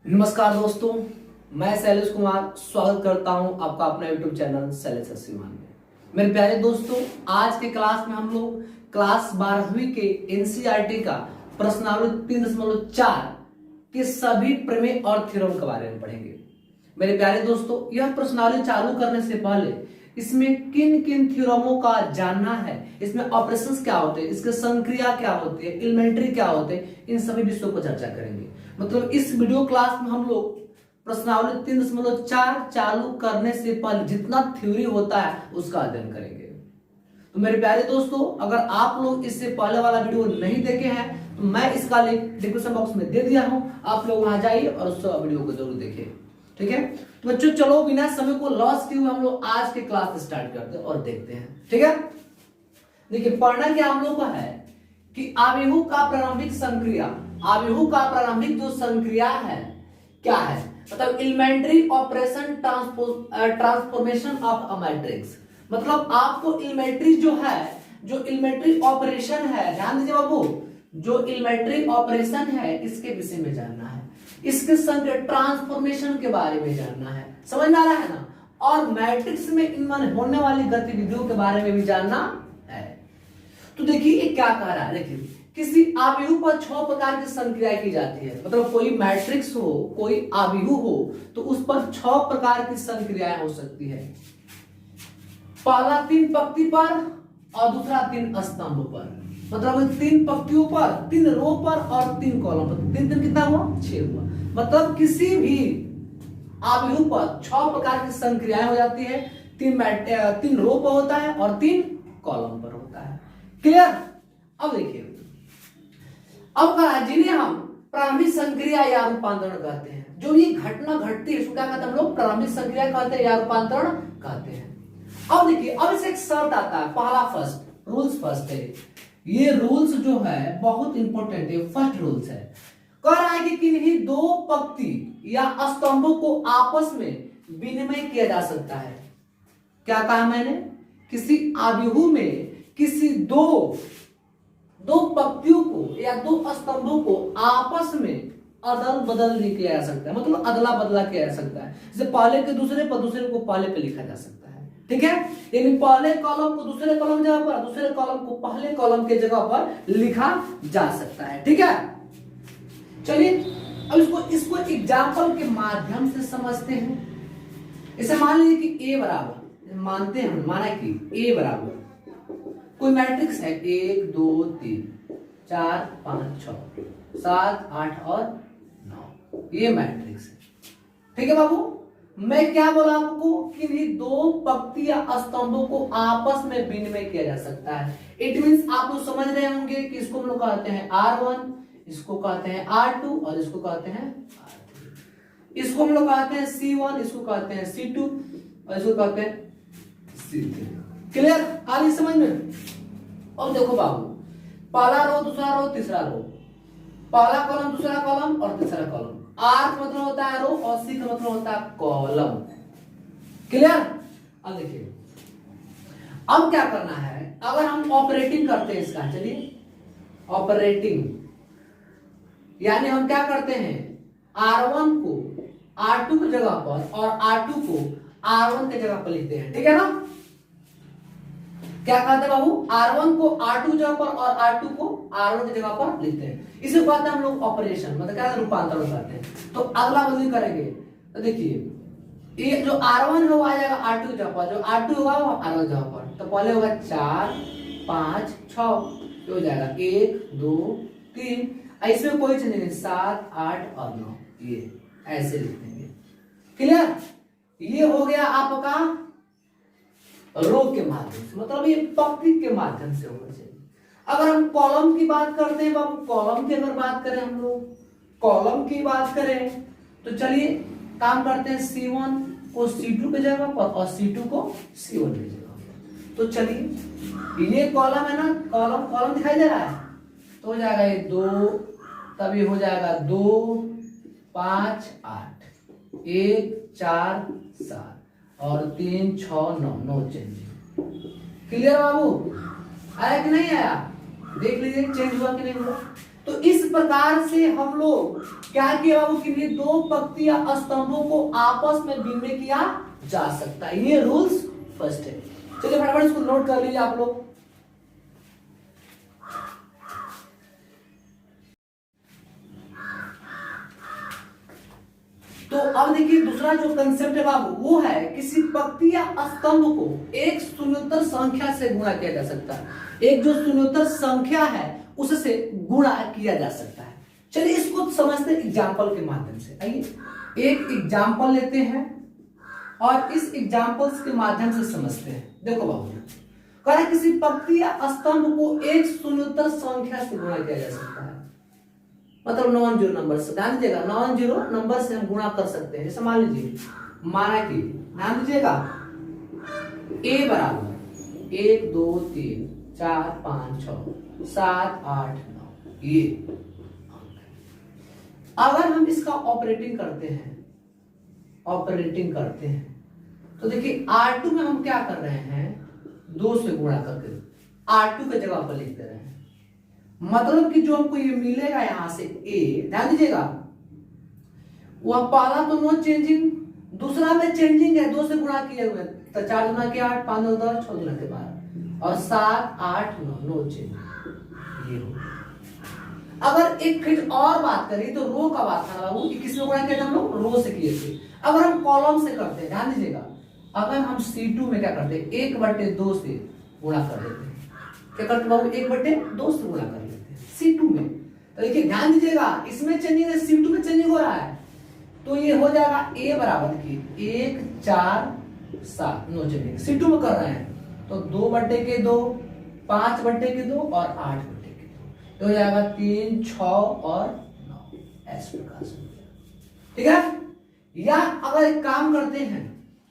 नमस्कार दोस्तों, मैं शैलेश कुमार स्वागत करता हूं आपका अपना यूट्यूब चैनल शैलेश असीमान में। मेरे प्यारे दोस्तों, आज के क्लास में हम लोग क्लास 12वीं के एनसीईआरटी का प्रश्नावली 3.4 के सभी प्रमेय और थ्योरम के बारे में पढ़ेंगे। मेरे प्यारे दोस्तों, यह प्रश्नावली चालू करने से पहले इसमें किन किन थ्योरमों का जानना है, इसमें ऑपरेशंस क्या होते हैं, इसके संक्रिया क्या होती है, एलिमेंट्री क्या होते हैं, इन सभी विषयों पर चर्चा करेंगे। मतलब इस वीडियो क्लास में हम लोग प्रश्नावली 3.4 चालू करने से पहले जितना थ्योरी होता है उसका अध्ययन करेंगे। तो मेरे प्यारे दोस्तों, अगर आप लोग इससे पहले वाला वीडियो नहीं देखे हैं तो मैं इसका लिंक डिस्क्रिप्शन बॉक्स में दे दिया हूं, आप लोग वहां जाइए और उस वीडियो को जरूर देखें। ठीक है, तो बच्चों चलो बिना समय को लॉस किए हुए हम लोग आज के क्लास स्टार्ट करते हैं और देखते हैं। ठीक है, देखिए पढ़ना क्या हम लोग का है कि आव्यूह का प्रारंभिक संक्रिया, आव्यूह का प्रारंभिक जो संक्रिया है क्या है, मतलब elementary operation transformation of a matrix. मतलब आपको एलिमेंट्री जो है, जो एलिमेंट्री ऑपरेशन है, ध्यान दीजिए बाबू, जो एलिमेंट्री ऑपरेशन है इसके विषय में जानना है, इसके संग ट्रांसफॉर्मेशन के बारे में जानना है, समझ में आ रहा है ना, और मैट्रिक्स में इनमें होने वाली गतिविधियों के बारे में भी जानना है। तो देखिए ये क्या कह रहा है, देखिए किसी आव्यूह पर 6 प्रकार की संक्रियाएं की जाती है। मतलब कोई मैट्रिक्स हो, कोई आव्यूह हो तो उस पर 6 प्रकार की संक्रियाएं हो सकती है। पहला 3 पंक्ति पर और दूसरा 3 स्तंभ पर, मतलब 3 पंक्तियों पर, 3 रो पर और 3 कॉलम पर। 3 कितना हुआ, 6 हुआ। मतलब किसी भी आव्यूह पर 6 प्रकार की संक्रियाएं हो जाती है। 3 रो पर होता है और 3 कॉलम पर होता है। क्लियर। अब देखिए, अब कहा जिन्हें हम प्रारंभिक संक्रिया या रूपांतरण कहते हैं, जो ये घटना घटती है उसको क्या कहते हैं हम लोग, प्रारंभिक संक्रिया कहते हैं या रूपांतरण कहते हैं। अब देखिए, अब इसे एक शर्त आता है, पहला फर्स्ट रूल्स फर्स्ट है। ये रूल्स जो है बहुत इंपॉर्टेंट है, फर्स्ट रूल्स है। कह रहा है कि किन्हीं 2 पंक्ति या स्तंभों को आपस में विनिमय किया जा सकता है। क्या कहा मैंने, किसी आव्यूह में किसी दो पंक्तियों को या 2 स्तंभों को आपस में अदल बदल नहीं किया जा सकता है, मतलब अदला बदला किया जा सकता है। जैसे पहले के दूसरे पर, दूसरे को पहले पे लिखा जा सकता है। ठीक है, यानी पहले कॉलम को दूसरे कॉलम जगह पर, दूसरे कॉलम को पहले कॉलम के जगह पर लिखा जा सकता है। ठीक है, चलिए अब इसको एग्जाम्पल के माध्यम से समझते हैं। इसे मान लीजिए कि ए बराबर, मानते हैं, माना कि ए बराबर कोई मैट्रिक्स है 1 2 3 4 5 6 7 8 और 9, ये मैट्रिक्स है। ठीक है बाबू, मैं क्या बोला आपको कि इन्हीं 2 पंक्ति या स्तंभों को आपस में विनिमय किया जा सकता है। इट मींस आप लोग समझ रहे होंगे कि इसको हम लोग कहते हैं R1, इसको कहते हैं R2 और इसको कहते हैं R3। इसको हम लोग कहते हैं C1, इसको कहते हैं C2 और इसको कहते हैं C3। क्लियर, आ रही समझ में। और देखो बाबू, पहला रो, दूसरा रो, तीसरा रो, पहला कॉलम, दूसरा कॉलम और तीसरा कॉलम। आर का मतलब होता है रो और सी का मतलब होता है कॉलम। क्लियर। अब देखिए, अब क्या करना है, अगर हम ऑपरेटिंग करते हैं इसका, चलिए ऑपरेटिंग, यानी हम क्या करते हैं, R1 को R2 की जगह पर और R2 को R1 की जगह पर लिखते हैं। ठीक है ना, क्या कहते हैं बाबू, R1 को R2 जगह पर और R2 को R1 की जगह पर लिखते हैं। इसे कहते हैं हम लोग ऑपरेशन, मतलब क्या रूपांतरण करते हैं। तो अगला बदली करेंगे, तो देखिए ये जो R1 है वो आ जाएगा R2 की जगह पर, जो R2 होगा वो R1 की जगह पर। तो पहले होगा 4 5 6, हो जाएगा 1 2 3, इसमें कोई चीज नहीं, 7 8 और 9, ये ऐसे लिख देंगे। क्लियर, ये हो गया आपका रो के माध्यम से, मतलब ये पंक्ति के माध्यम से होना चाहिए। अगर हम कॉलम की बात करते हैं बाबू, कॉलम की अगर बात करें, हम लोग कॉलम की बात करें तो चलिए काम करते हैं, C1 को C2 की जगह पर और C2 को C1 की जगह पर। तो चलिए ये कॉलम है ना, कॉलम दिखाई दे रहा है, तो हो जाएगा ये 2, तब ये हो जाएगा 2 5 8, 1 4 7 और 3 6 9, 9 चेंज। क्लियर बाबू, आया कि नहीं आया, देख लीजिए चेंज हुआ कि नहीं हुआ। तो इस प्रकार से हम लोग क्या किया बाबू कि दो पंक्ति या स्तंभों को आपस में विनिमय किया जा सकता है। ये रूल्स फर्स्ट है। चलिए फटाफट इसको नोट कर लीजिए आप लोग। तो अब देखिए दूसरा जो कंसेप्ट है बाबू वो है किसी पंक्ति या स्तंभ को एक शून्योत्तर संख्या से गुणा किया जा सकता है। एक जो शून्योत्तर संख्या है उससे गुणा किया जा सकता है। चलिए इसको समझते हैं एग्जाम्पल के माध्यम से। आइए एक एग्जाम्पल लेते हैं और इस एग्जाम्पल्स के माध्यम से समझते हैं। देखो बाबू कह रहा है किसी पंक्ति या स्तंभ को एक शून्योत्तर संख्या से गुणा किया जा सकता है, मतलब नॉन जीरो नंबर से। ध्यान दीजिएगा नॉन जीरो नंबर से हम गुणा कर सकते हैं। जैसे मान लीजिए माना कि ध्यान दीजिएगा a बराबर 1 2 3 4 5 6 7 8 9 ये। अगर हम इसका ऑपरेटिंग करते हैं तो देखिए R2 में हम क्या कर रहे हैं 2 से गुणा करके R2 के जगह पर लिख दे रहे हैं। मतलब कि जो हमको ये मिलेगा यहां से A, ध्यान दीजिएगा वह पहला तो नो चेंजिंग, दूसरा में चेंजिंग है 2 से गुणा किए हुए। तो 4 दूना के 8, 5 दूना 10, 6 दूना के 12 और 7 8 9 नो चेंजिंग। ये हो। अगर एक फिर और बात करें तो रो का बात था बाबू कि किसमें गुणा किया था हम लोग रो से किए थे। अगर हम कॉलम से करते हैं ध्यान दीजिएगा अगर हम C2 में क्या करते हैं 1/2 से गुणा कर देते हैं। क्या करते बाबू 1/2 से गुणा कर लेते हैं C2 में। तो देखिए ध्यान दीजिएगा इसमें चेंजिंग है C2 में चेंजिंग हो रहा है। तो ये हो जाएगा A बराबर की 1 4 7 नो चेंजिंग C2 में कर रहे हैं। तो 2/2 5/2 और 8/2 हो जाएगा 3 6 और 9 इस प्रकार से। ठीक है। या अगर एक काम करते हैं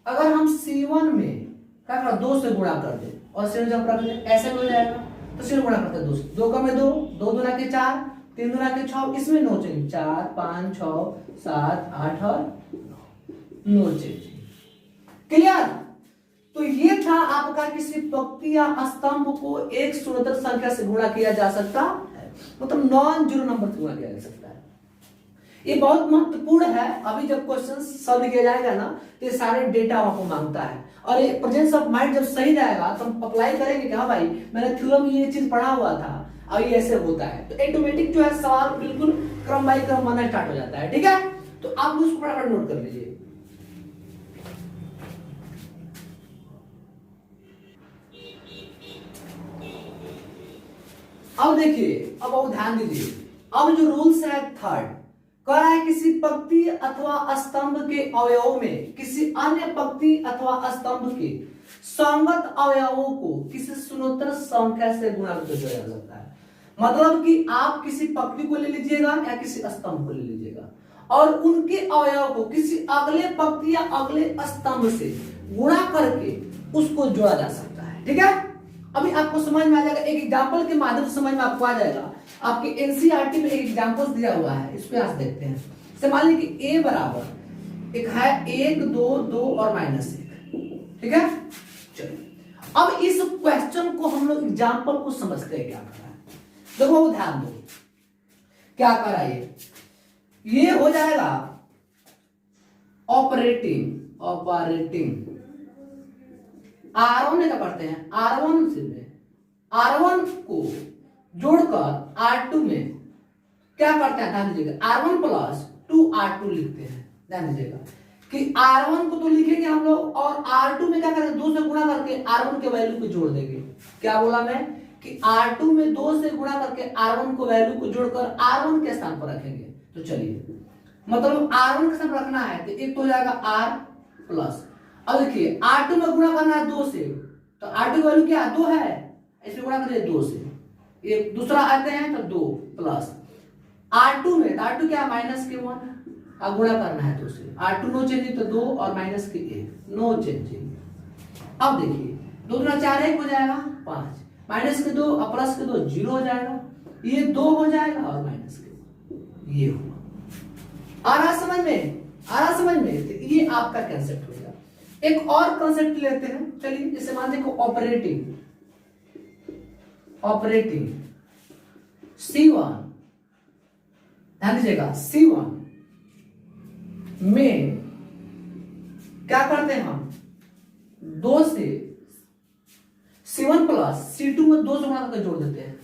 अगर हम C1 में क्या कर 2 से गुणा कर दे और C1 जब कर दे ऐसे हो जाएगा। तो C1 गुणा करते हैं 2 से, 2 का में 2 2 दूना के 4 3 दूना के 6 इसमें नो चेंजिंग 4 5 6 7 8 और 9 नो चेंजिंग। क्लियर। तो ये था आपका किसी पंक्ति या स्तंभ को एक शून्योत्तर संख्या से गुणा किया जा सकता है, मतलब नॉन जीरो नंबर से गुणा किया जा सकता है। ये बहुत महत्वपूर्ण है। अभी जब क्वेश्चन सॉल्व किया जाएगा ना तो ये सारे डेटा आपको मांगता है और ये प्रेजेंस ऑफ माइंड जब सही जाएगा तो हम अप्लाई करेंगे कि हाँ भाई मैंने थ्योरम में ये चीज पढ़ा हुआ था अब ये ऐसे होता है। तो ऑटोमेटिक जो है सवाल बिल्कुल क्रम बाय क्रम आना स्टार्ट हो जाता है। ठीक है। तो आप उसको फटाफट नोट कर लीजिए। अब देखिए अब ध्यान दीजिए अब जो रूल्स है थर्ड कह रहा है किसी पंक्ति अथवा स्तंभ के अवयवों में किसी अन्य पंक्ति अथवा स्तंभ के संगत अवयवों को किसी शून्योत्तर संख्या से गुणा किया जा सकता है। मतलब कि आप किसी पंक्ति को ले लीजिएगा या किसी स्तंभ को ले लीजिएगा और उनके अवयव को किसी अगले पंक्ति या अगले स्तंभ से गुणा करके उसको जोड़ा जा सकता है। ठीक है। अभी आपको समझ में आ जाएगा, एक एग्जांपल के माध्यम से समझ में आपको आ जाएगा। आपके एनसीईआरटी में एक एग्जांपल्स दिया हुआ है, इस पे आज देखते हैं। जैसे मान लीजिए कि a बराबर एक है 1 2 2 और -1। ठीक है। चलिए अब इस क्वेश्चन को हम लोग एग्जांपल को समझते हैं क्या कर रहा है। देखो ध्यान दो क्या कर रहा है। ये हो जाएगा ऑपरेटिंग R1 क्या करते हैं R1 से R1 को जोड़कर R2 में क्या करते हैं ध्यान दीजिएगा R1 प्लस 2R2 लिखते हैं। ध्यान दीजिएगा कि R1 को तो लिखेंगे हम लोग और R2 में क्या करेंगे 2 से गुणा करके R1 के वैल्यू को जोड़ देंगे। क्या बोला मैं कि R2 में 2 से गुणा करके R1 को वैल्यू को जोड़कर R1 के स्थान पर रखेंगे। तो चलिए मतलब R1 के स्थान पर रखना है तो एक तो हो जाएगा R प्लस। अब देखिए R2 में गुणा करना है 2 से तो R2 की वैल्यू क्या 2 है, इसमें गुणा करिए 2 से। एक दूसरा आते हैं तो 2 प्लस R2 में R2 क्या -1 अब गुणा करना है 2 से। R2 नो चेंजिंग तो 2 और -1 नो चेंजिंग। अब देखिए 2 दूना 4 1 हो जाएगा 5 -2 और +2 0 हो जाएगा। ये 2 हो जाएगा और -1 ये हुआ। आ रहा समझ में। तो ये आपका कंसेप्ट हो गया। एक और कंसेप्ट लेते हैं। चलिए जैसे मान देखो ऑपरेटिंग C1 ध्यान दीजिएगा C1 में क्या करते हैं हम, 2 से C1 प्लस C2 में 2 से गुणा करके जोड़ देते हैं।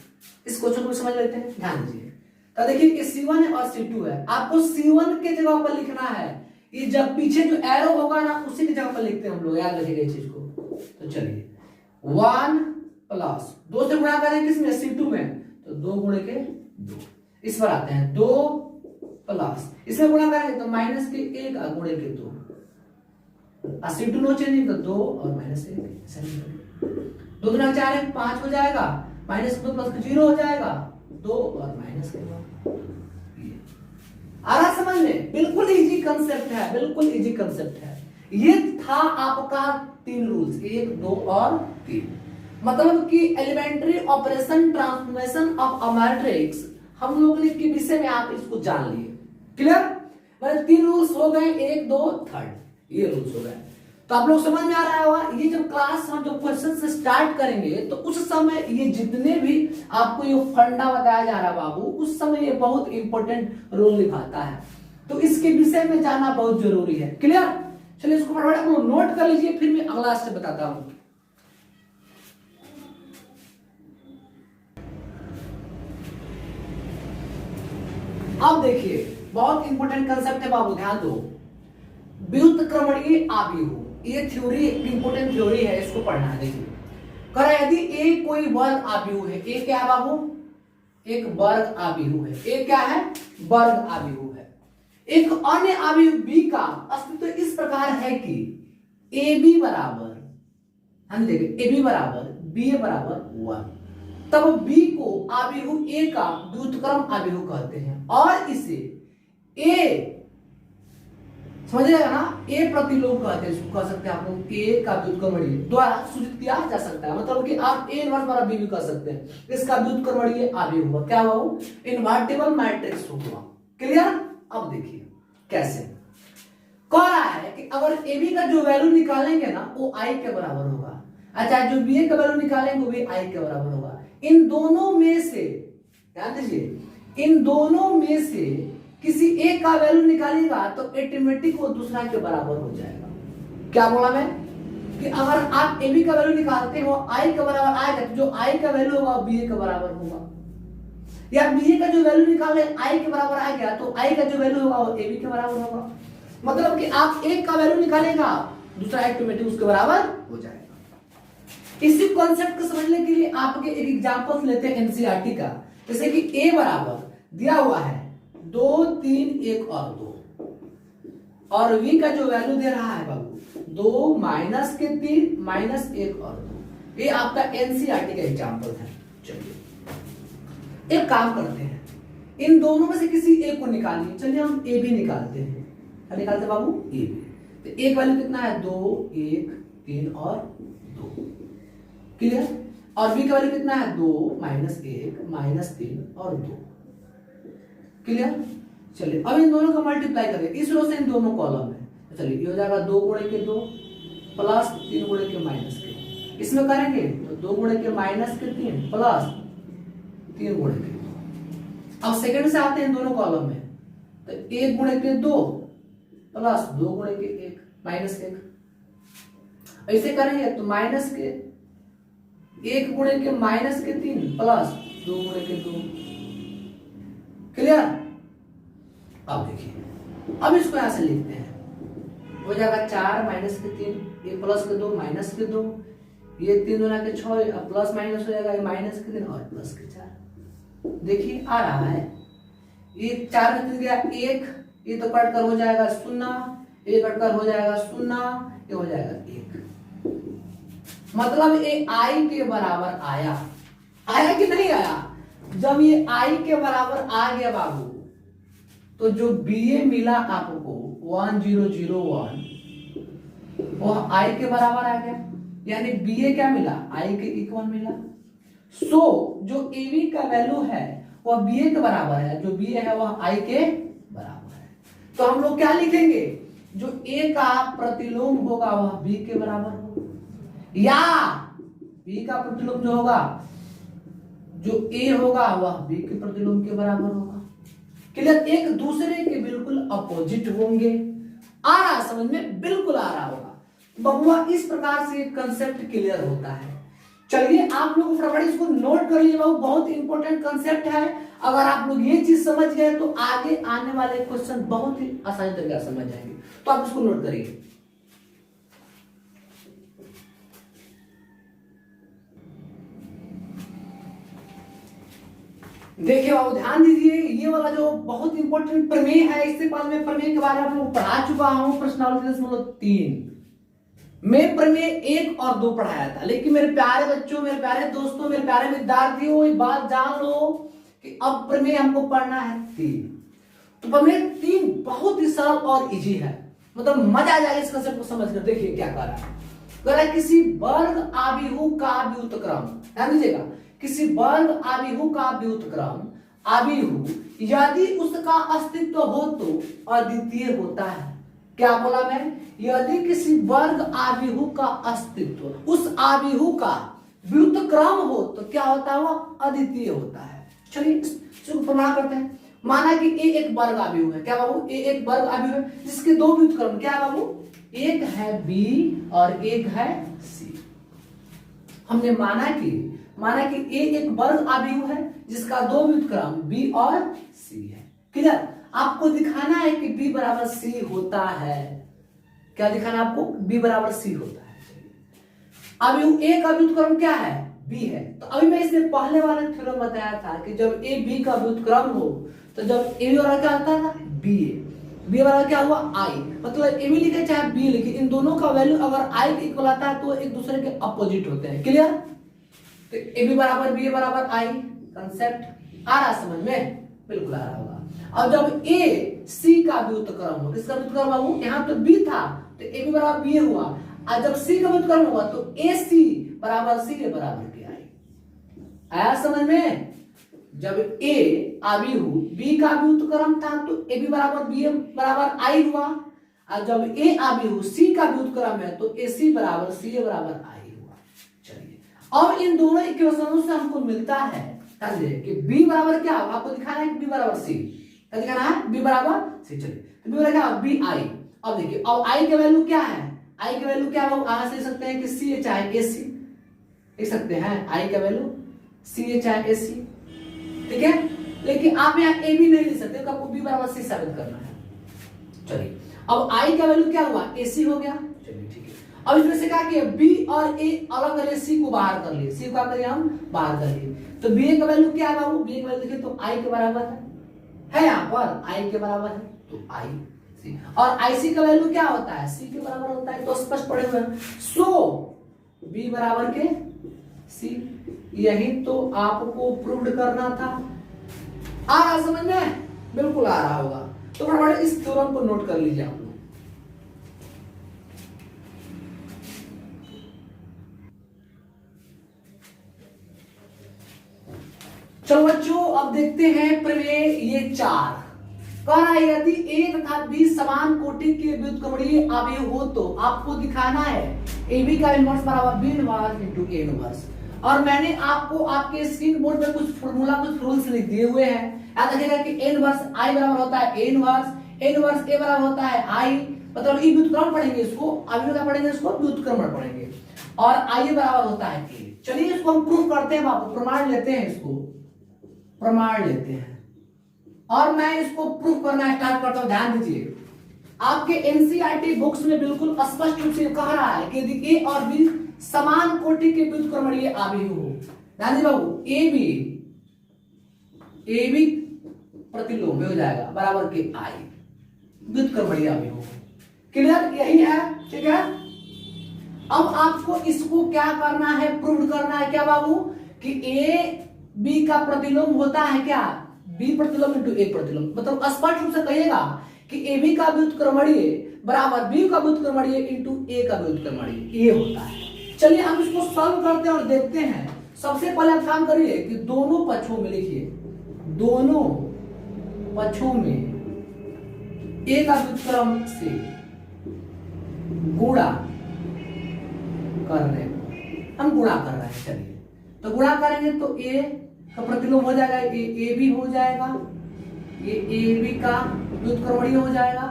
इस क्वेश्चन को समझ लेते हैं, ध्यान दीजिए। तो देखिए कि C1 है और C2 है, आपको C1 के जगह पर लिखना है, ये जब पीछे जो एरो होगा ना उसी की जगह पर लिखते हैं हम लोग, याद रखिएगा इस चीज को। तो चलिए 1 प्लस 2 से गुणा करें किसमें, C2 में, तो 2 गुणे के 2। इस पर आते हैं 2 प्लस, इसमें गुणा करेंगे तो माइनस के 1 गुणे के 2, C2 नो चेंजिंग तो 2 और माइनस 1, 2 गुना 4 है 5 हो जाएगा, माइनस 2 प्लस 0 हो जाएगा, 2 और माइनस के 2। आ रहा समझ में, बिल्कुल इजी कंसेप्ट है, बिल्कुल इजी कंसेप्ट है। ये था आपका 3 रूल्स, 1 2 और 3। मतलब कि elementary operation transformation of a matrix हम लोग ने के विषय में आप इसको जान लिए। क्लियर, मतलब 3 रूल्स हो गए, 1 2 3, ये रूल्स हो गए। तो आप लोग समझ में आ रहा होगा। ये जब क्लास हम जब क्वेश्चन से स्टार्ट करेंगे तो उस समय ये जितने भी आपको ये फंडा बताया जा रहा है बाबू, उस समय ये बहुत इंपॉर्टेंट रोल निभाता है, तो इसके विषय में जाना बहुत जरूरी है। क्लियर, चलिए इसको फटाफट नोट कर लीजिए, फिर मैं अगला स्टेप बताता हूं। अब देखिए बहुत इंपॉर्टेंट कंसेप्ट है बाबू, ध्यान दो। व्युत्क्रमणीय आव्यूह, ये थ्योरी इंपॉर्टेंट थ्योरी है, इसको पढ़ना है। देखिए कह रहा है यदि ए कोई वर्ग आव्यूह है, ए क्या है बाबू, एक वर्ग आव्यूह है, ए क्या है, वर्ग आव्यूह है। एक अन्य आव्यूह बी का अस्तित्व इस प्रकार है कि ए बी बराबर, हम देखें ए बी बराबर बी ए बराबर 1, तब बी को आव्यूह ए का व्युत्क्रम आव्यूह कहते हैं, और इसे ए, समझ रहे ना, ए प्रतिलोम कहते हैं, इसको कह सकते हैं आप लोग ए का व्युत्क्रमणीय द्वारा सूचित किया जा सकता है। मतलब कि आप ए इनवर्स बराबर बी भी कह सकते हैं, इसका व्युत्क्रमणीय आव्यूह होगा, क्या होगा, इनवर्टिबल मैट्रिक्स होगा। क्लियर, अब देखिए कैसे कह रहा है कि अगर ए बी का जो वैल्यू निकालेंगे ना वो आई के बराबर होगा, अच्छा जो बी ए का वैल्यू निकालेंगे वो भी आई के बराबर होगा। इन दोनों में से, ध्यान दीजिए, इन दोनों में से किसी एक का वैल्यू निकालेगा तो ऑटोमेटिक वो दूसरा के बराबर हो जाएगा। क्या बोला मैं कि अगर आप ए बी का वैल्यू निकालते हो आई के बराबर आएगा, तो जो आई का वैल्यू होगा बी ए के बराबर होगा, या बी ए का जो वैल्यू निकाले आई के बराबर आ गया तो आई का जो वैल्यू होगा वो ए बी के बराबर होगा। मतलब कि आप एक का वैल्यू निकालेगा दूसरा ऑटोमेटिक उसके बराबर हो जाएगा। इसी कॉन्सेप्ट को समझने के लिए आपके एक एग्जांपल लेते हैं एनसीईआरटी का, जैसे कि ए बराबर दिया हुआ है 2 3 1 और 2, और v का जो वैल्यू दे रहा है बाबू 2 माइनस के 3 माइनस 1 और 2, ये आपका एनसीईआरटी का एग्जांपल है। चलिए एक काम करते हैं, इन दोनों में से किसी एक को निकालिए। चलिए हम ए बी निकालते हैं, क्या निकालते हैं बाबू, ए बी। तो एक वैल्यू कितना है 2 1 3 और 2, क्लियर, और बी का वैल्यू कितना है 2 माइनस 1 माइनस 3 और 2, क्लियर। चलिए अब इन दोनों का मल्टीप्लाई करें, इस रो से इन दोनों कॉलम में, तो चलिए ये हो जाएगा 2 गुणे के 2 प्लस 3 गुणे के माइनस के, इसमें करेंगे तो 2 गुणे के माइनस के 3 प्लस 3 गुणे के 2। अब सेकंड से आते हैं इन दोनों कॉलम में, तो 1 गुणे के 2 प्लस 2 गुणे के 1 माइनस 1, ऐसे करेंगे तो माइनस के 1 गुणे के माइनस के 3 प्लस 2 गुणे के 2, क्लियर। अब देखिए अब इसको यहां से लिखते हैं, हो जाएगा 4 माइनस के 3, ये प्लस के 2 माइनस के 2, ये 3 गुना के 6, अब प्लस माइनस हो जाएगा, ये माइनस के 3 और प्लस के 4। देखिए आ रहा है, ये 4 में 3 गया 1, ये तो कट कर हो जाएगा 0, ये कट कर हो जाएगा 0, ये हो जाएगा 1। मतलब ये आई के बराबर आया, आया कि नहीं आया। जब ये आई के बराबर आ गया बाबू, तो जो बी ए मिला आपको 1001 वो आई के बराबर आ गया, यानी बी ए क्या मिला, आई के इक्वल मिला। सो जो ए बी का वैल्यू है वह बी ए के बराबर है, जो बी ए है वह आई के बराबर है। तो हम लोग क्या लिखेंगे, जो ए का प्रतिलोम होगा वह बी के बराबर होगा, या बी का प्रतिलोम जो होगा, जो ए होगा वह बी के प्रतिलोम के बराबर होगा। क्लियर, एक दूसरे के बिल्कुल अपोजिट होंगे। आ रहा समझ में, बिल्कुल आ रहा होगा बबुआ। इस प्रकार से कंसेप्ट क्लियर होता है। चलिए आप लोग फटाफट इसको नोट कर लीजिए, बहुत इंपॉर्टेंट कंसेप्ट है। अगर आप लोग ये चीज समझ गए तो आगे आने वाले क्वेश्चन बहुत ही आसानी तरीके से समझ जाएंगे। तो आप इसको नोट करिए। देखिए बाबू ध्यान दीजिए, ये वाला जो बहुत इंपॉर्टेंट प्रमेय है, इससे पहले मैं प्रमेय के बारे में आप लोग पढ़ा चुका हूं। प्रश्नावली 3 मैं प्रमेय 1 और 2 पढ़ाया था। लेकिन मेरे प्यारे बच्चों, मेरे प्यारे दोस्तों, मेरे प्यारे विद्यार्थियों, ये बात जान लो कि अब प्रमेय हमको पढ़ना है 3। तो प्रमेय 3 बहुत ही सरल और इजी है, मतलब मजा आ जाएगा इस कंसेप्ट को समझकर। देखिए क्या कर रहा है, कह रहा है किसी वर्ग आव्यूह का व्युत्क्रम, ध्यान दीजिएगा, किसी वर्ग आव्यूह का व्युत्क्रम आव्यूह यदि उसका अस्तित्व हो तो अद्वितीय होता है। क्या बोला मैं, यदि किसी वर्ग आव्यूह का अस्तित्व, उस आव्यूह का व्युत्क्रम हो तो क्या होता है, वह अद्वितीय होता है। चलिए इसको प्रमाण करते हैं। माना कि ए एक वर्ग आव्यूह है, क्या बाबू, ए एक वर्ग आव्यूह है जिसके 2 व्युत्क्रम, क्या है बाबू, एक है बी और एक है सी। हमने माना कि ए एक वर्ग आव्यूह है जिसका 2 व्युत्क्रम बी और सी है। क्लियर, आपको दिखाना है कि b बराबर सी होता है। क्या दिखाना है आपको, b बराबर सी होता है। अब a का व्युत्क्रम क्या है, b है। तो अभी मैं इससे पहले वाला थ्योरम बताया था कि जब a b का व्युत्क्रम हो तो जब a बराबर क्या आता था, b बराबर क्या हुआ, i। मतलब a भी लिखे चाहे b लिखे, इन दोनों का वैल्यू अगर i के इक्वल आता है तो एक दूसरे के अपोजिट होते हैं। क्लियर, तो a बराबर b बराबर i, कंसेप्ट आ रहा समझ में, बिल्कुल आ रहा होगा। और जब a c का व्युत्क्रम हो, किसका व्युत्क्रम बाबू, यहाँ तो b था तो a b बराबर b हुआ, और जब c का व्युत्क्रम हुआ तो ac बराबर c के बराबर के आया समझ में। जब a आव्यूह b का व्युत्क्रम था तो ab बराबर b बराबर i हुआ, और जब a आव्यूह c का व्युत्क्रम है तो ac बराबर c बराबर i हुआ। चलिए अब इन दोनों इक्वेशनों से हमको मिलता है कि b बराबर क्या, आपको दिखाना है कि b बराबर c, क्या दिखाना है, b बराबर c। चलिए तो b बराबर क्या, b i। अब देखिए अब i का वैल्यू क्या है, i का वैल्यू क्या है, आगे से लिख सकते हैं कि c चाहे ac, लिख सकते हैं i का वैल्यू c चाहे ac, ठीक है। लेकिन आप यहाँ a भी नहीं लिख सकते, आपको b बराबर c साबित करना है। चलिए अब i का वैल्यू क्या हुआ, ac हो गया। चलिए ठीक है, अब इसमें से कहा कि b और a अलग कर लिए, c को बाहर कर लिए, c को क्या करिए हम बाहर कर लिए। तो b का वैल्यू क्या है बाबू, b का वैल्यू देखिए तो i के बराबर है यहाँ पर i के बराबर है तो i c, और ic का वैल्यू क्या होता है, c के बराबर होता है, तो स्पष्ट पढ़े हुए हैं। सो b बराबर के c, यही तो आपको प्रूव करना था। आ रहा समझ में, बिल्कुल आ रहा होगा। तो फटाफट इस थ्योरम को नोट कर लीजिए आप लोग। चलो बच्चों अब देखते हैं प्रमेय ये 4। कह रहा है यदि a तथा b समान कोटि के व्युत्क्रमणीय आव्यूह हो तो आपको दिखाना है ab का इनवर्स बराबर b inverse into a inverse. और मैंने आपको आपके स्क्रीन बोर्ड पे कुछ फॉर्मूला, कुछ रूल्स लिख दिए हुए हैं। याद रखिएगा कि a इनवर्स i बराबर होता है a इनवर्स a बराबर होता है i, मतलब ई व्युत्क्रम पढ़ेंगे इसको, आव्यूह का पढ़ेंगे इसको, व्युत्क्रमण पढ़ेंगे, और i बराबर होता है a। चलिए इसको हम प्रूफ करते हैं बाबू, प्रमाण लेते हैं, इसको प्रमाण लेते हैं और मैं इसको प्रूफ करना स्टार्ट करता हूं। ध्यान दीजिए, आपके एनसीईआरटी बुक्स में बिल्कुल स्पष्ट रूप से कह रहा है कि यदि a और b समान कोटि के व्युत्क्रमणीय आव्यूह हो, ध्यान दीजिए बाबू, ए बी प्रतिलोम हो जाएगा बराबर के i, व्युत्क्रमणीय आव्यूह। क्लियर, यही है, ठीक है। अब आपको इसको क्या करना है, प्रूव करना है क्या बाबू, कि a b का प्रतिलोम होता है क्या, b प्रतिलोम इंटू a प्रतिलोम, मतलब स्पष्ट रूप से कहिएगा कि a b का व्युत्क्रमणीय बराबर b का व्युत्क्रमणीय इंटू a का व्युत्क्रमणीय, ये होता है। चलिए हम इसको सॉल्व करते हैं और देखते हैं। सबसे पहले आप काम करिए कि दोनों पक्षों में लिखिए, दोनों पक्षों में a का व्युत्क्रम से गुणा कर रहे हैं, हम गुणा कर रहे हैं। चलिए तो गुणा करेंगे तो a का प्रतिलोम हो जाएगा, ए बी हो जाएगा, ये ए बी का व्युत्क्रमणीय हो जाएगा,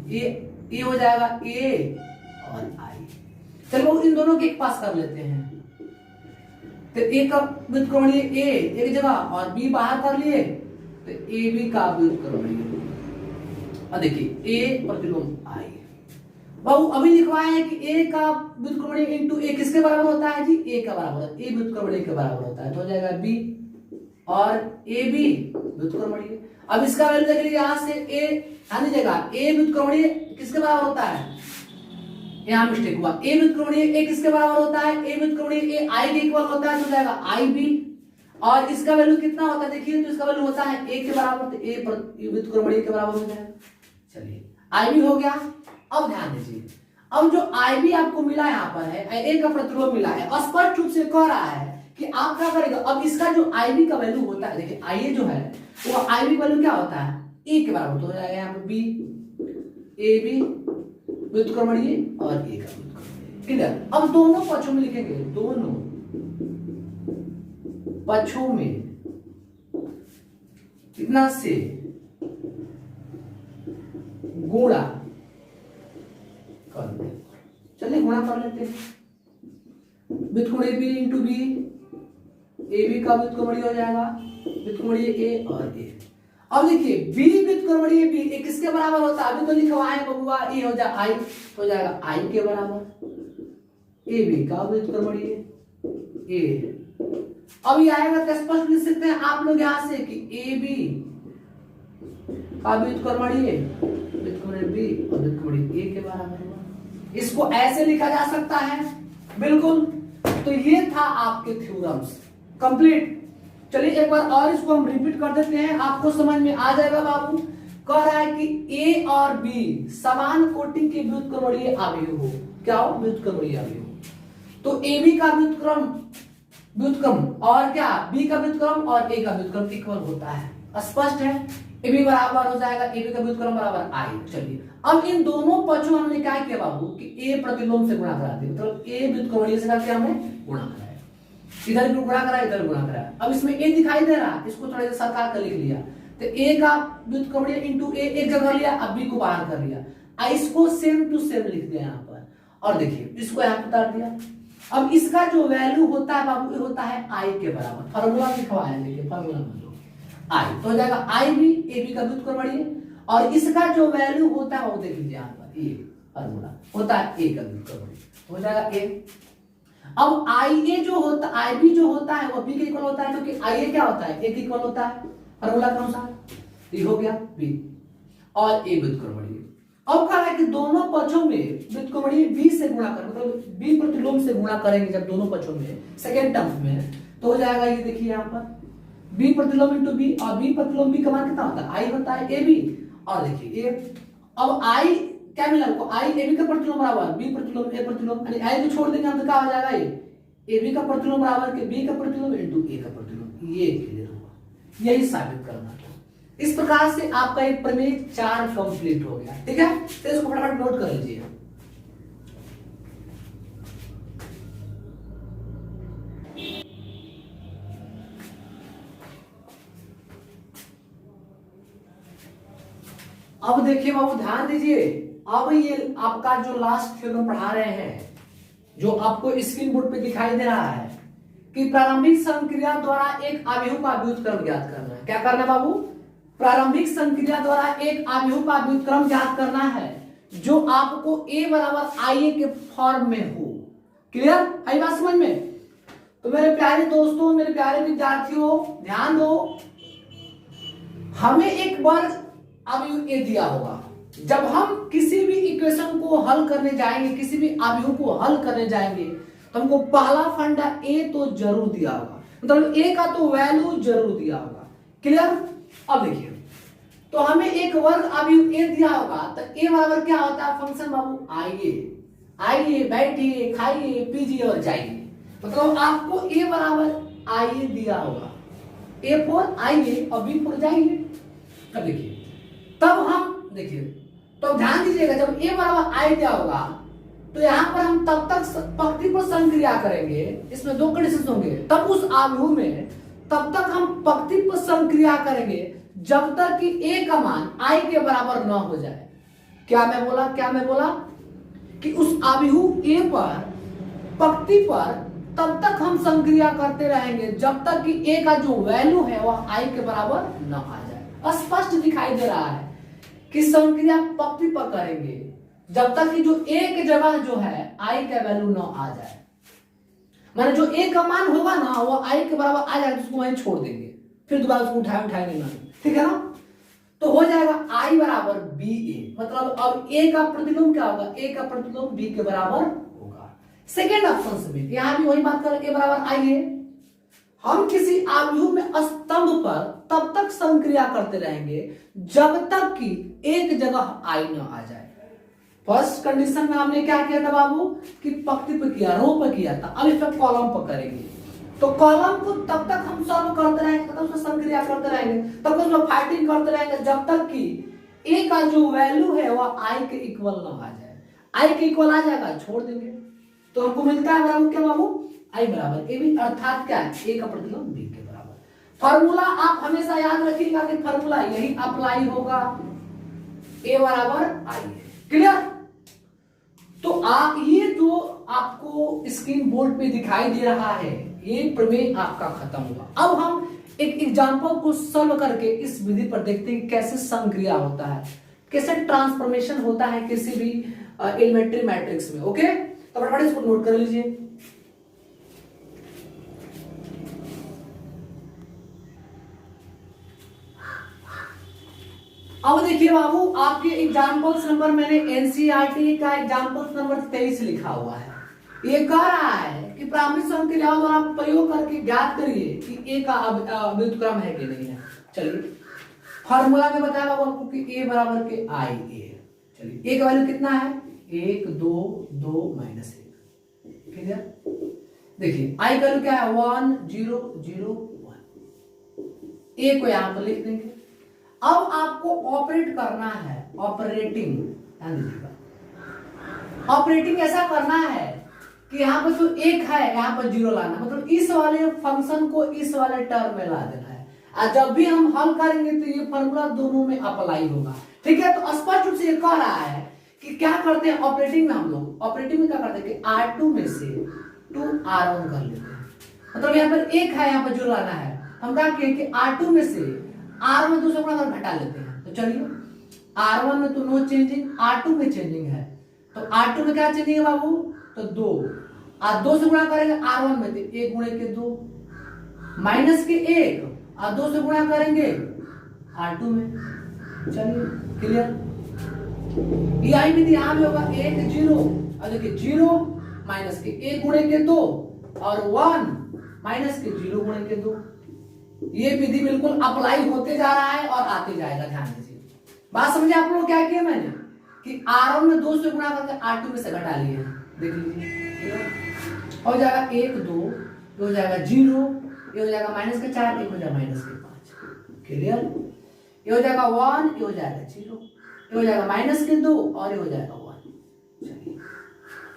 ये हो जाएगा ए और आई। चलो इन दोनों के एक पास कर लेते हैं। तो ए का व्युत्क्रमणीय ए एक जगह और बी बाहर कर लिए, तो ए बी का व्युत्क्रमणीय। और देखिए ए प्रतिलोम आई। बाबू अभी लिखवाया है कि ए का व्युत्क्रमणीय इनटू ए किसके बराबर होता है जी? ए का बराबर होता है, ए व्युत्क्रमणीय के बराबर होता है, तो हो जाएगा बी और ए बी व्युत्क्रमणीय। अब इसका वैल्यू देख लीजिए यहां से ए आने जगह ए व्युत्क्रमणीय किसके बराबर होता है? यहां मिस्टेक हुआ, ए व्युत्क्रमणीय ए किसके बराबर होता है? ए व्युत्क्रमणीय ए आई के इक्वल होता है, तो जाएगा आई बी। और इसका वैल्यू कितना होता है देखिए, तो इसका वैल्यू होता है ए के बराबर, तो ए व्युत्क्रमणीय के बराबर हो जाएगा। चलिए आई बी हो गया। अब ध्यान दीजिए, अब जो आई बी आपको मिला यहाँ पर है, ए का प्रतिलोम मिला है, स्पष्ट रूप से कह रहा है कि आप क्या करेंगे। अब इसका जो आई बी का वैल्यू होता है, देखिए आई ए जो है वो आई बी वैल्यू क्या होता है? ए के बराबर, तो हो जाएगा यहाँ पे बी ए बी व्युत्क्रमणीय और ए का व्युत्क्रमणीय। क्लियर? अब दोनों पक्षों में लिखेंगे, दोनों पक्षों में कितना से गुणा कर दे। चलिए गुणा कर लेते हैं। व्युत्क्रमणीय B into B, A B का व्युत्क्रमणीय हो जाएगा व्युत्क्रमणीय ए और ए। अब देखिए बी व्युत्क्रमणीय बी ए किसके बराबर होता है? अभी तो लिखवा है बबुआ, ए हो जाए आई, तो हो जाएगा आई के बराबर। ए बी का व्युत्क्रमणीय ए। अब ये आएगा तो स्पष्ट लिख सकते हैं आप लोग यहां से कि ए बी का व्युत्क्रमणीय बी और व्युत्क्रमणीय ए के बराबर होगा। इसको ऐसे लिखा जा सकता है, बिल्कुल। तो ये था आपके थ्योरम्स कंप्लीट। चलिए एक बार और इसको हम रिपीट कर देते हैं, आपको समझ में आ जाएगा। बाबू कह रहा है कि ए और बी समान कोटि के व्युत्क्रमणीय अवयव हो। क्या हो? व्युत्क्रमणीय अवयव। तो ए बी का व्युत्क्रम और क्या बी का व्युत्क्रम और ए का व्युत्क्रम इक्वल होता है। स्पष्ट है? ए बी बराबर हो जाएगा ए बी का व्युत्क्रम बराबर आई। चलिए अब इन दोनों पक्षों हमने क्या किया बाबू कि ए प्रतिलोम से गुणा करा दिया, मतलब ए व्युत्क्रमणीय से क्या हमने गुणा कराया, इधर भी गुणा कराया इधर गुणा कराया। अब इसमें ए दिखाई दे रहा है, इसको थोड़ा सा सरकार का लिख लिया, तो ए का व्युत्क्रमणीय इनटू ए एक जगह लिया, अब बी को बाहर कर लिया, इसको सेम टू सेम लिख दिया यहाँ पर। और देखिए इसको यहाँ पे उतार दिया। अब इसका जो वैल्यू होता है बाबू ये होता है आई के बराबर। फार्मूला लिखवाया है, देखिए फार्मूला मान लो आई, तो हो जाएगा आई बी ए बी का व्युत्क्रमणीय और इसका जो वैल्यू होता है वो देख लीजिए यहाँ पर, ये फार्मूला होता है ए का व्युत्क्रमणीय, हो जाएगा ए। अब आई ए जो होता आई बी जो होता है वो बी के इक्वल होता है, क्योंकि आई ए क्या होता है ए के इक्वल होता है फार्मूला के अनुसार। ये हो गया बी और ए व्युत्क्रमणीय। अब कहा है कि दोनों पक्षों में व्युत्क्रमणीय बी से गुणा कर, मतलब बी प्रतिलोम से गुणा करेंगे जब दोनों पक्षों में सेकेंड टर्म में, तो हो जाएगा ये देखिए यहाँ पर बी प्रतिलोम इंटू बी, और बी प्रतिलोम बी का मान कितना होता है आई होता है ए बी। और देखिए ये अब आई क्या मिला हमको, आई ए बी का प्रतिलोम बराबर बी प्रतिलोम ए प्रतिलोम, यानी आई को छोड़ देंगे हम तो क्या हो जाएगा ये ए बी का प्रतिलोम बराबर के बी का प्रतिलोम इंटू ए का प्रतिलोम। ये क्लियर होगा, यही साबित करना था। इस प्रकार से आपका एक प्रमेय 4 कंप्लीट हो गया। ठीक है, तो इसको फटाफट नोट कर लीजिए। अब देखिए बाबू ध्यान दीजिए, अब ये आपका जो लास्ट थ्योरम पढ़ा रहे हैं, जो आपको स्क्रीन बोर्ड पे दिखाई दे रहा है कि प्रारंभिक संक्रिया द्वारा एक अवयव का व्युत्क्रम ज्ञात करना है। क्या करना है बाबू? प्रारंभिक संक्रिया द्वारा एक अवयव का व्युत्क्रम ज्ञात करना है जो आपको a बराबर आई के फॉर्म में हो। क्लियर है बात समझ में? तो मेरे प्यारे दोस्तों, मेरे प्यारे विद्यार्थियों, ध्यान दो, हमें एक वर्ग अवयव a दिया होगा। जब हम किसी भी इक्वेशन को हल करने जाएंगे, किसी भी अवयव को हल करने जाएंगे, तो हमको पहला फंडा a तो जरूर दिया होगा, मतलब a का तो वैल्यू जरूर दिया होगा। क्लियर? अब देखिए, तो हमें एक वर्ग अवयव a दिया होगा, तो a बराबर क्या होता है फंक्शन बाबू आइए बैठिए खाइए पीजिए और जाइए, मतलब आपको a बराबर आइए दिया होगा, a फॉर आइए और b फॉर जाइए। अब देखिए, तब हम देखिए, तो ध्यान दीजिएगा, जब a बराबर आई दिया होगा तो यहां पर हम तब तक पंक्ति पर संक्रिया करेंगे, इसमें 2 कंडीशन होंगे, तब उस अवयव में तब तक हम पंक्ति पर संक्रिया करेंगे जब तक कि ए का मान आई के बराबर न हो जाए। क्या मैं बोला कि उस अभिहू ए पर पंक्ति पर तब तक हम संक्रिया करते रहेंगे जब तक कि ए का जो वैल्यू है वह आई के बराबर न आ जाए। स्पष्ट दिखाई दे रहा है कि संक्रिया पंक्ति पर करेंगे जब तक कि जो ए की जगह जो है आई का वैल्यू न आ जाए। माने जो ए का मान होगा ना वो आई के बराबर आ जाएगा, उसको वहीं छोड़ देंगे, फिर दोबारा उसको उठाएंगे ना, ठीक है ना। तो हो जाएगा आई बराबर बी ए, मतलब अब ए का प्रतिलोम क्या होगा, ए का प्रतिलोम बी के बराबर होगा। सेकेंड ऑप्शन से भी यहां भी वही बात करें, ए बराबर आई है। हम किसी आव्यूह में स्तंभ पर तब तक संक्रिया करते रहेंगे जब तक कि एक जगह आई न आ जाए। फर्स्ट कंडीशन में हमने क्या किया था बाबू कि पंक्ति पर किया, रो पर किया था, अब इस पर कॉलम पर करेंगे। तो कॉलम को तब तक हम सॉल्व करते रहेंगे, तब उसमें संक्रिया करते रहेंगे, तब उसमें फाइटिंग करते रहेंगे जब तक कि ए का जो वैल्यू है वह आई के इक्वल ना आ जाए। आई के इक्वल आ जाएगा छोड़ देंगे, तो हमको मिलता है बराबर क्या बाबू, आई बराबर ए बी, अर्थात क्या है ए का प्रतिलोम बी के बराबर। फॉर्मूला आप हमेशा याद रखिएगा कि फॉर्मूला यही अप्लाई होगा, ए बराबर आई है। क्लियर। तो आप ये जो आपको स्क्रीन बोर्ड पे दिखाई दे रहा है ये प्रमेय आपका खत्म हुआ। अब हम एक एग्जांपल को सॉल्व करके इस विधि पर देखते हैं कि कैसे संक्रिया होता है, कैसे ट्रांसफॉर्मेशन होता है किसी भी एलिमेंट्री मैट्रिक्स में। ओके, तो फटाफट इसको नोट कर लीजिए। अब देखिए बाबू आपके एग्जाम्पल्स नंबर, मैंने एनसीईआरटी का एग्जाम्पल्स नंबर 23 लिखा हुआ है। ये कह रहा है कि प्रारंभिक संक्रियाओं द्वारा प्रयोग करके ज्ञात करिए कि ए का व्युत्क्रम है कि नहीं है। चलिए फॉर्मूला में बताया बाबू आपको कि ए बराबर के आई ए। चलिए ए का वैल्यू कितना है, 1 2 2 -1। क्लियर। देखिए आई का वैल्यू क्या है 1 0 0 1। ए को यहां पर लिख देंगे। अब आपको ऑपरेट करना है, ऑपरेटिंग, ध्यान दीजिएगा। ऑपरेटिंग ऐसा करना है कि यहाँ पर जो एक है यहाँ पर 0 लाना, मतलब इस वाले फंक्शन को इस वाले टर्म में ला देना है। और जब भी हम हल करेंगे तो ये फॉर्मूला दोनों में अप्लाई होगा। ठीक है, तो स्पष्ट रूप से ये कह रहा है कि क्या करते हैं ऑपरेटिंग में, हम लोग ऑपरेटिंग में क्या करते हैं कि R2 में से 2R1 कर लेते हैं। मतलब यहाँ पर एक है, यहाँ पर 0 लाना है, हम क्या किए कि R2 में से R1 2 से गुणा कर घटा लेते हैं। तो चलिए R1 में तो नो चेंजिंग, R2 में चेंजिंग है, तो R2 में क्या चेंजिंग है बाबू, तो 2, और 2 से गुणा करेंगे R1 में तो 1 गुणे के 2 माइनस के 1 और 2 से गुणा करेंगे R2 में। चलिए क्लियर। ये आई विधि यहां में होगा 1 0, और देखिए 0 माइनस के 1 गुणे के 2 और 1 माइनस के 0 गुणे के 2। ये विधि बिल्कुल अप्लाई होते जा रहा है और आते जाएगा, ध्यान दीजिए। बात समझे आप लोग क्या किया मैंने कि R1 में 2 से गुणा करके R2 में से घटा लिए, देख लीजिए हो जाएगा 1 2, ये हो जाएगा 0, ये हो जाएगा माइनस के 4, ये हो जाएगा माइनस के 5। क्लियर। ये हो जाएगा 1, ये हो जाएगा 0, ये हो जाएगा माइनस के 2 और ये हो जाएगा 1। चलिए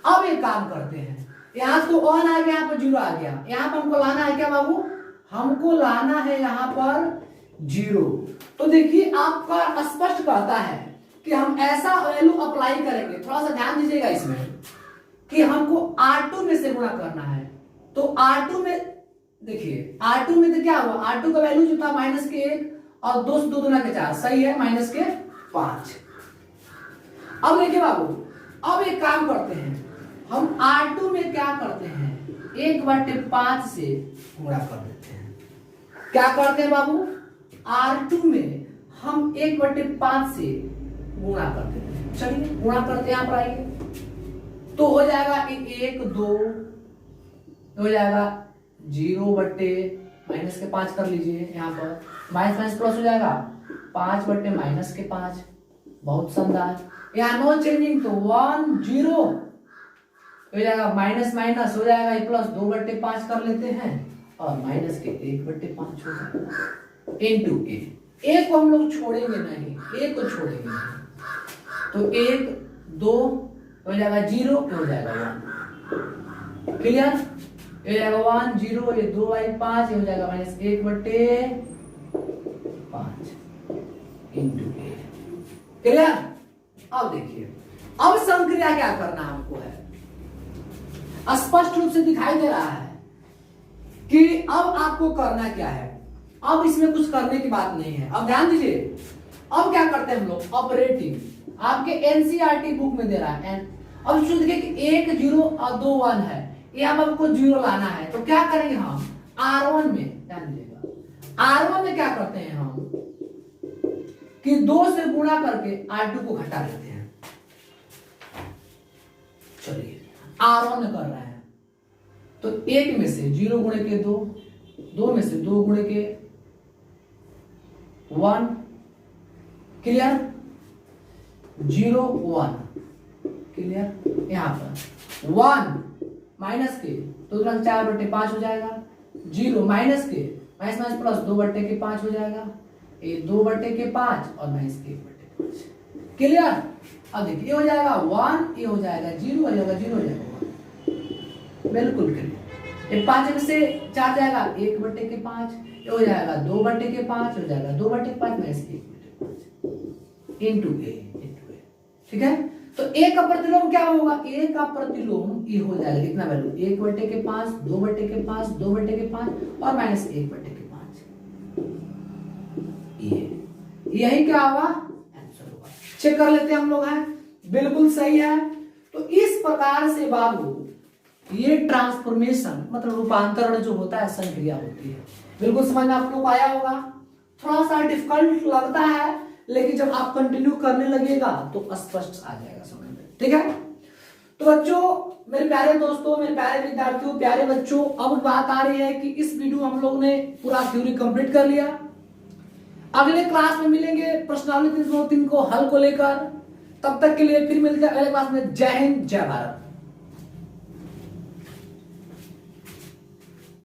अब एक काम करते हैं, यहाँ तो 1 आ गया, यहाँ पर 0 आ गया, यहाँ पर हमको लाना है क्या बाबू, हमको लाना है यहाँ पर 0। तो देखिए आपका स्पष्ट कहता है कि हम ऐसा वैल्यू अप्लाई करेंगे, थोड़ा सा ध्यान दीजिएगा इसमें, कि हमको R2 में से गुणा करना है। तो R2 में देखिए R2 में तो क्या हुआ, R2 का वैल्यू जो था माइनस के 1 और 2 से 2 गुना के 4, सही है, माइनस के 5। अब देखिए बाबू अब एक काम करते हैं, हम R2 में क्या करते हैं 1/5 से गुणा कर देते हैं। क्या करते हैं बाबू, R2 में हम 1/5 से गुणा कर देते हैं। चलिए गुणा करते हैं, यहाँ पर आइए, तो हो जाएगा 1 2, हो जाएगा 0 बट्टे माइनस के 5 कर लीजिए, यहाँ पर माइनस माइनस प्लस हो जाएगा 5 बट्टे माइनस के 5। बहुत शानदार, यहाँ नो चेंजिंग, तो 1 0 हो जाएगा, माइनस माइनस हो जाएगा प्लस, 2/5 कर लेते हैं और माइनस के 1/5 हो जाएगा इनटू ए को हम लोग छोड़ेंगे नहीं, ए को छोड़ेंगे नहीं, तो 1 2 हो जाएगा 0, हो जाएगा 1। क्लियर। ये हो जाएगा 1 0, ये 2/5, ये हो जाएगा -1/5। इंटू ए। क्लियर? अब देखिए, अब संक्रिया क्या करना हमको है, स्पष्ट रूप से दिखाई दे रहा है कि अब आपको करना क्या है। अब इसमें कुछ करने की बात नहीं है। अब ध्यान दीजिए, अब क्या करते हैं हम लोग, ऑपरेटिंग आपके एनसीईआरटी बुक में दे रहा है। अब शुद्ध देखिए कि 1 0 और 2 1 है, ये अब हमको 0 लाना है। तो क्या करेंगे हम, R1 में, ध्यान दीजिएगा, R1 में क्या करते हैं हम कि 2 से गुणा करके R2 को घटा देते हैं। चलिए R1 में कर रहे हैं तो 1 में से 0 गुणे के 2, 2 में से 2 गुणे के 1, क्लियर, 0 1, क्लियर। यहां पर 1 माइनस के तो 4/5 हो जाएगा, 0 माइनस के माइनस माइनस प्लस 2/5 हो जाएगा, ये 2/5 और माइनस 1/5, क्लियर। अब देखिए ये हो जाएगा 1, ये हो जाएगा 0, हो जाएगा 0, हो जाएगा 1, बिल्कुल क्लियर। ये 5 में से 4 जाएगा 1/5, ये हो जाएगा 2/5, हो जाएगा 2/5 माइनस 1/5 इंटू ए, ठीक है। तो ए का प्रतिलोम क्या होगा, ए का प्रतिलोम ये हो जाएगा कितना वैल्यू, 1/5, 2/5, 2/5 और माइनस 1/5, यही क्या होगा, आंसर होगा। चेक कर लेते हैं हम लोग, हैं बिल्कुल सही है। तो इस प्रकार से बाबू ये ट्रांसफॉर्मेशन मतलब रूपांतरण जो होता है संक्रिया होती है। बिल्कुल समझ में आप लोग आया होगा। थोड़ा सा डिफिकल्ट लगता है लेकिन जब आप कंटिन्यू करने लगेगा तो स्पष्ट आ जाएगा समझ में, ठीक है। तो बच्चों, मेरे प्यारे दोस्तों, मेरे प्यारे विद्यार्थियों, प्यारे बच्चों, अब बात आ रही है कि इस वीडियो हम लोग ने पूरा थ्योरी कंप्लीट कर लिया। अगले क्लास में मिलेंगे प्रश्नावली 303 को हल को लेकर। तब तक के लिए फिर मिलते हैं अगले क्लास में। जय हिंद, जय भारत।